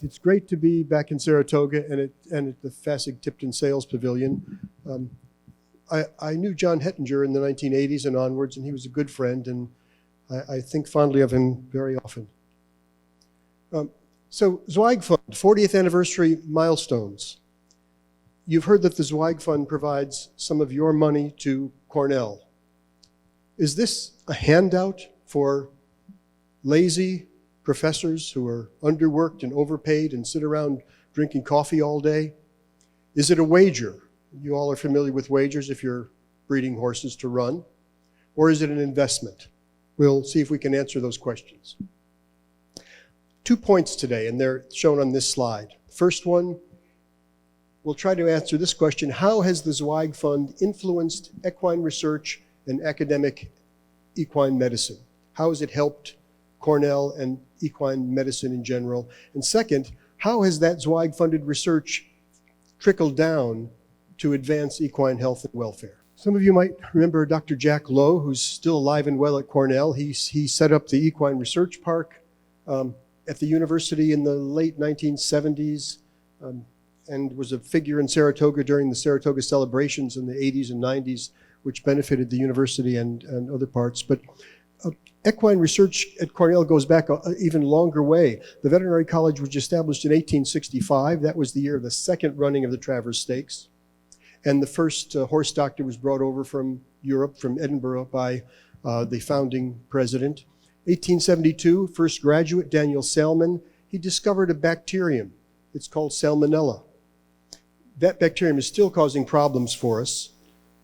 It's great to be back in Saratoga and at the Fasig-Tipton Sales Pavilion. I knew John Hettinger in the 1980s and onwards, and he was a good friend, and I think fondly of him very often. So Zweig Fund, 40th anniversary milestones. You've heard that the Zweig Fund provides some of your money to Cornell. Is this a handout for lazy professors who are underworked and overpaid and sit around drinking coffee all day? Is it a wager? You all are familiar with wagers if you're breeding horses to run. Or is it an investment? We'll see if we can answer those questions. 2 points today, and they're shown on this slide. First one, we'll try to answer this question: how has the Zweig Fund influenced equine research and academic equine medicine? How has it helped Cornell and equine medicine in general? And second, how has that Zweig-funded research trickled down to advance equine health and welfare? Some of you might remember Dr. Jack Lowe, who's still alive and well at Cornell. He set up the Equine Research Park at the university in the late 1970s and was a figure in Saratoga during the Saratoga celebrations in the 80s and 90s, which benefited the university and other parts. But equine research at Cornell goes back an even longer way. The Veterinary College was established in 1865. That was the year of the second running of the Travers Stakes. And the first horse doctor was brought over from Europe, from Edinburgh, by the founding president. 1872, first graduate, Daniel Salmon, he discovered a bacterium. It's called Salmonella. That bacterium is still causing problems for us.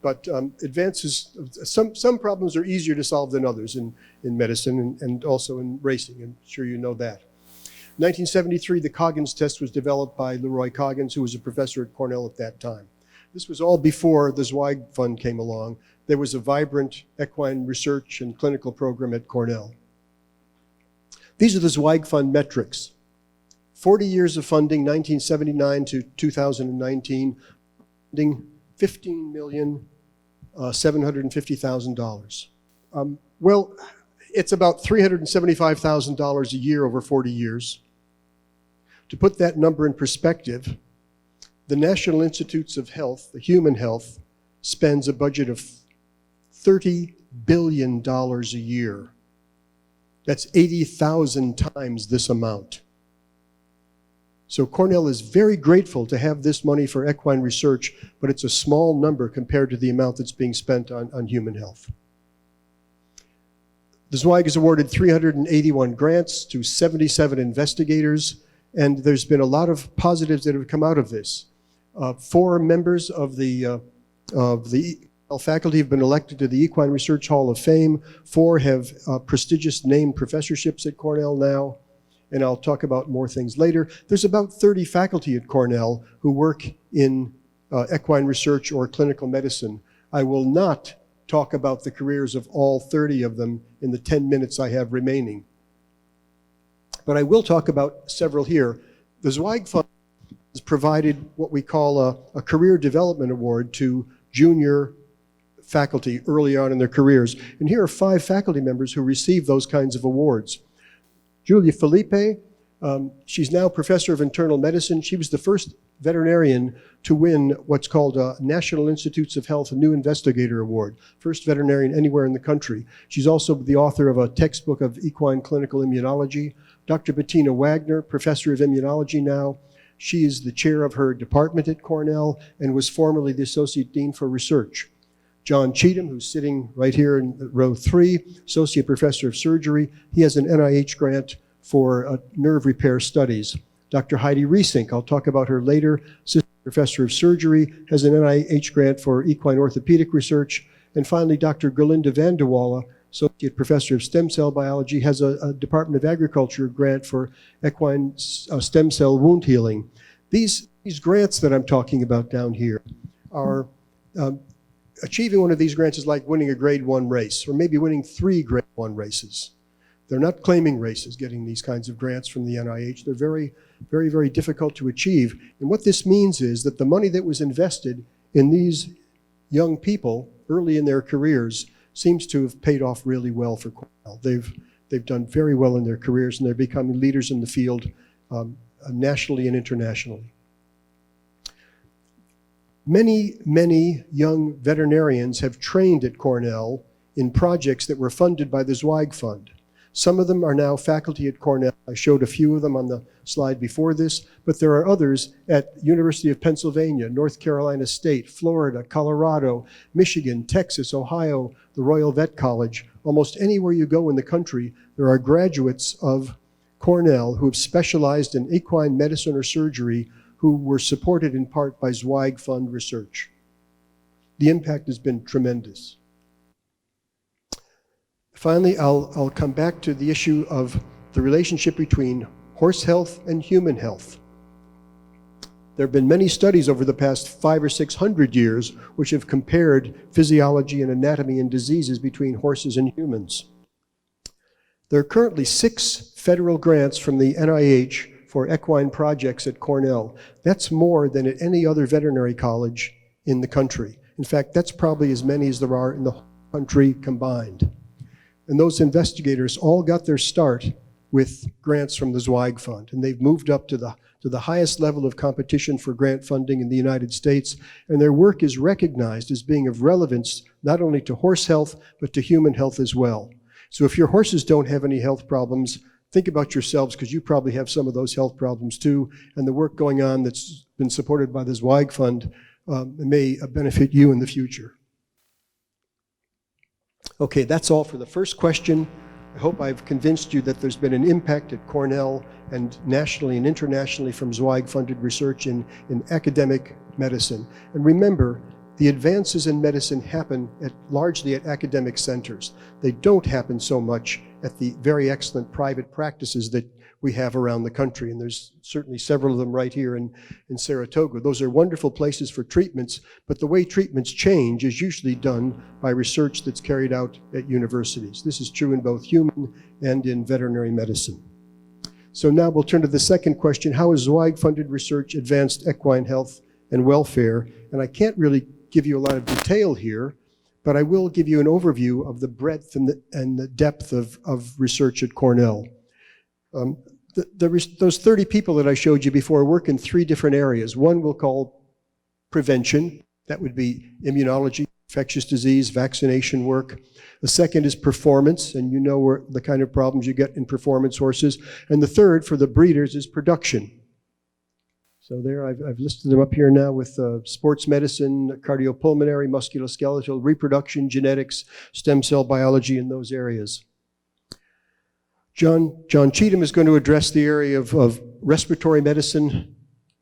But advances, some problems are easier to solve than others in medicine and also in racing. I'm sure you know that. 1973, the Coggins test was developed by Leroy Coggins, who was a professor at Cornell at that time. This was all before the Zweig Fund came along. There was a vibrant equine research and clinical program at Cornell. These are the Zweig Fund metrics. 40 years of funding, 1979 to 2019, funding $15,750,000. Well, it's about $375,000 a year over 40 years. To put that number in perspective, the National Institutes of Health, the Human Health, spends a budget of $30 billion a year. That's 80,000 times this amount. So Cornell is very grateful to have this money for equine research, but it's a small number compared to the amount that's being spent on human health. The Zweig has awarded 381 grants to 77 investigators, and there's been a lot of positives that have come out of this. 4 members of the faculty have been elected to the Equine Research Hall of Fame. 4 have prestigious named professorships at Cornell now, and I'll talk about more things later. There's about 30 faculty at Cornell who work in equine research or clinical medicine. I will not talk about the careers of all 30 of them in the 10 minutes I have remaining. But I will talk about several here. The Zweig Fund has provided what we call a career development award to junior faculty early on in their careers. And here are 5 faculty members who receive those kinds of awards. Julia Felipe, she's now professor of internal medicine. She was the first veterinarian to win what's called a National Institutes of Health New Investigator Award, first veterinarian anywhere in the country. She's also the author of a textbook of equine clinical immunology. Dr. Bettina Wagner, professor of immunology now. She is the chair of her department at Cornell and was formerly the associate dean for research. John Cheatham, who's sitting right here in row 3, associate professor of surgery. He has an NIH grant for nerve repair studies. Dr. Heidi Riesink, I'll talk about her later, assistant professor of surgery, has an NIH grant for equine orthopedic research. And finally, Dr. Gerlinda van der Walle, associate professor of stem cell biology, has a Department of Agriculture grant for equine stem cell wound healing. These grants that I'm talking about down here are achieving one of these grants is like winning a grade 1 race, or maybe winning 3 grade 1 races. They're not claiming races, getting these kinds of grants from the NIH. They're very, very, very difficult to achieve. And what this means is that the money that was invested in these young people early in their careers seems to have paid off really well for Cornell. They've done very well in their careers, and they're becoming leaders in the field nationally and internationally. Many young veterinarians have trained at Cornell in projects that were funded by the Zweig Fund. Some of them are now faculty at Cornell. I showed a few of them on the slide before this, but there are others at University of Pennsylvania, North Carolina State, Florida, Colorado, Michigan, Texas, Ohio, the Royal Vet College. Almost anywhere you go in the country, there are graduates of Cornell who have specialized in equine medicine or surgery who were supported in part by Zweig Fund research. The impact has been tremendous. Finally, I'll come back to the issue of the relationship between horse health and human health. There have been many studies over the past 500 or 600 years which have compared physiology and anatomy and diseases between horses and humans. There are currently 6 federal grants from the NIH for equine projects at Cornell. That's more than at any other veterinary college in the country. In fact, that's probably as many as there are in the country combined. And those investigators all got their start with grants from the Zweig Fund, and they've moved up to the highest level of competition for grant funding in the United States, and their work is recognized as being of relevance not only to horse health, but to human health as well. So if your horses don't have any health problems, think about yourselves, because you probably have some of those health problems too, and the work going on that's been supported by the Zweig Fund may benefit you in the future. Okay, that's all for the first question. I hope I've convinced you that there's been an impact at Cornell and nationally and internationally from Zweig-funded research in academic medicine. And remember, the advances in medicine happen largely at academic centers. They don't happen so much at the very excellent private practices that we have around the country, and there's certainly several of them right here in Saratoga. Those are wonderful places for treatments, but the way treatments change is usually done by research that's carried out at universities. This is true in both human and in veterinary medicine. So now we'll turn to the second question: how has Zweig-funded research advanced equine health and welfare? And I can't really give you a lot of detail here, but I will give you an overview of the breadth and the depth of research at Cornell. Those 30 people that I showed you before work in 3 different areas. One we'll call prevention. That would be immunology, infectious disease, vaccination work. The second is performance, and you know the kind of problems you get in performance horses. And the third, for the breeders, is production. So there, I've listed them up here now with sports medicine, cardiopulmonary, musculoskeletal, reproduction, genetics, stem cell biology in those areas. John Cheatham is going to address the area of respiratory medicine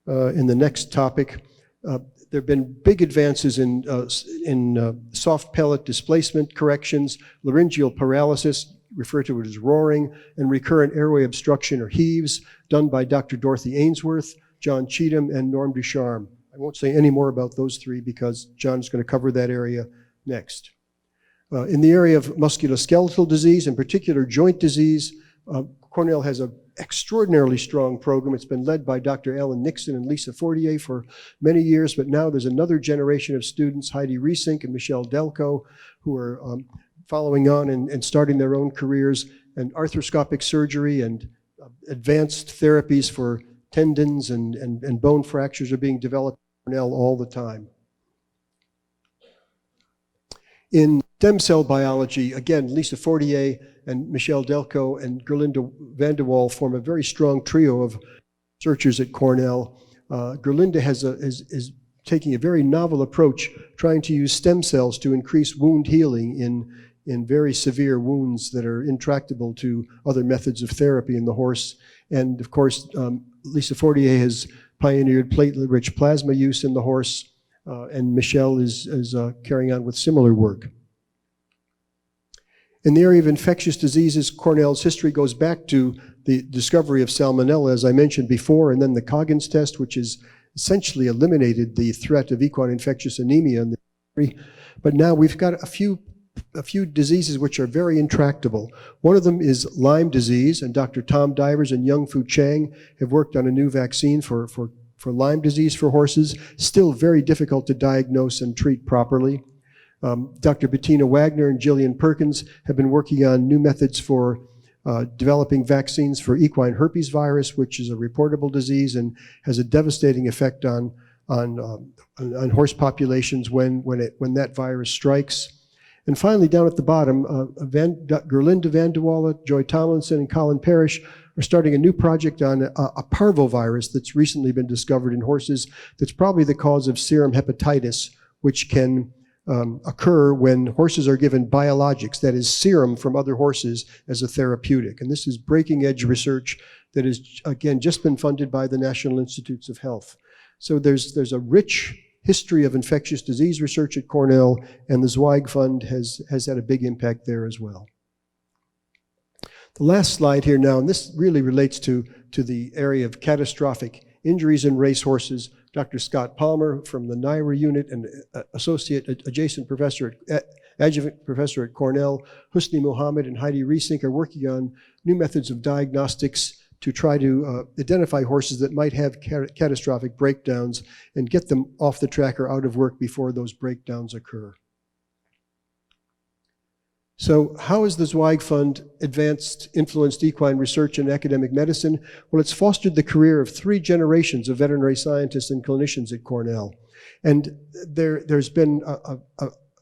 in the next topic. There have been big advances in soft pellet displacement corrections, laryngeal paralysis, referred to as roaring, and recurrent airway obstruction or heaves, done by Dr. Dorothy Ainsworth, John Cheatham, and Norm Ducharme. I won't say any more about those 3 because John's going to cover that area next. In the area of musculoskeletal disease, in particular joint disease, Cornell has an extraordinarily strong program. It's been led by Dr. Alan Nixon and Lisa Fortier for many years, but now there's another generation of students, Heidi Riesink and Michelle Delco, who are following on and starting their own careers, and arthroscopic surgery and advanced therapies for tendons and bone fractures are being developed at Cornell all the time. In stem cell biology, again, Lisa Fortier and Michelle Delco and Gerlinda van der Waal form a very strong trio of researchers at Cornell. Gerlinda is taking a very novel approach, trying to use stem cells to increase wound healing in very severe wounds that are intractable to other methods of therapy in the horse. And of course, Lisa Fortier has pioneered platelet-rich plasma use in the horse, and Michelle is carrying on with similar work. In the area of infectious diseases, Cornell's history goes back to the discovery of salmonella, as I mentioned before, and then the Coggins test, which has essentially eliminated the threat of equine infectious anemia in the country. But now we've got a few diseases which are very intractable. One of them is Lyme disease, and Dr. Tom Divers and Young Fu Chang have worked on a new vaccine for Lyme disease for horses. Still very difficult to diagnose and treat properly. Dr. Bettina Wagner and Jillian Perkins have been working on new methods for developing vaccines for equine herpes virus, which is a reportable disease and has a devastating effect on horse populations when that virus strikes. And finally, down at the bottom, Gerlinda van de Walle, Joy Tomlinson, and Colin Parrish are starting a new project on a parvovirus that's recently been discovered in horses that's probably the cause of serum hepatitis, which can occur when horses are given biologics, that is serum from other horses, as a therapeutic. And this is breaking edge research that has, again, just been funded by the National Institutes of Health. So there's a rich history of infectious disease research at Cornell, and the Zweig Fund has had a big impact there as well. The last slide here now, and this really relates to the area of catastrophic injuries in racehorses. Dr. Scott Palmer from the NYBreds unit and adjacent professor, adjunct professor at Cornell, Husni Mohammed and Heidi Riesink are working on new methods of diagnostics to try to identify horses that might have catastrophic breakdowns and get them off the track or out of work before those breakdowns occur. So how has the Zweig Fund influenced equine research and academic medicine? Well, it's fostered the career of 3 generations of veterinary scientists and clinicians at Cornell. And there's been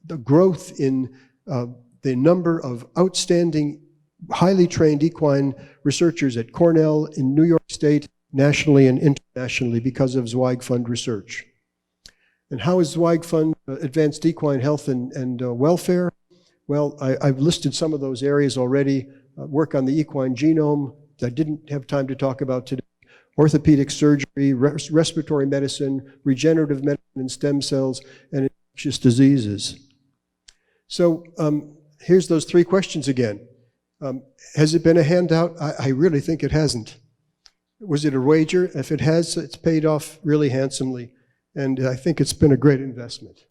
the growth in the number of outstanding, highly trained equine researchers at Cornell, in New York State, nationally and internationally because of Zweig Fund research. And how has Zweig Fund advanced equine health and welfare? Well, I've listed some of those areas already. Work on the equine genome that I didn't have time to talk about today. Orthopedic surgery, respiratory medicine, regenerative medicine and stem cells, and infectious diseases. So here's those 3 questions again. Has it been a handout? I really think it hasn't. Was it a wager? If it has, it's paid off really handsomely. And I think it's been a great investment.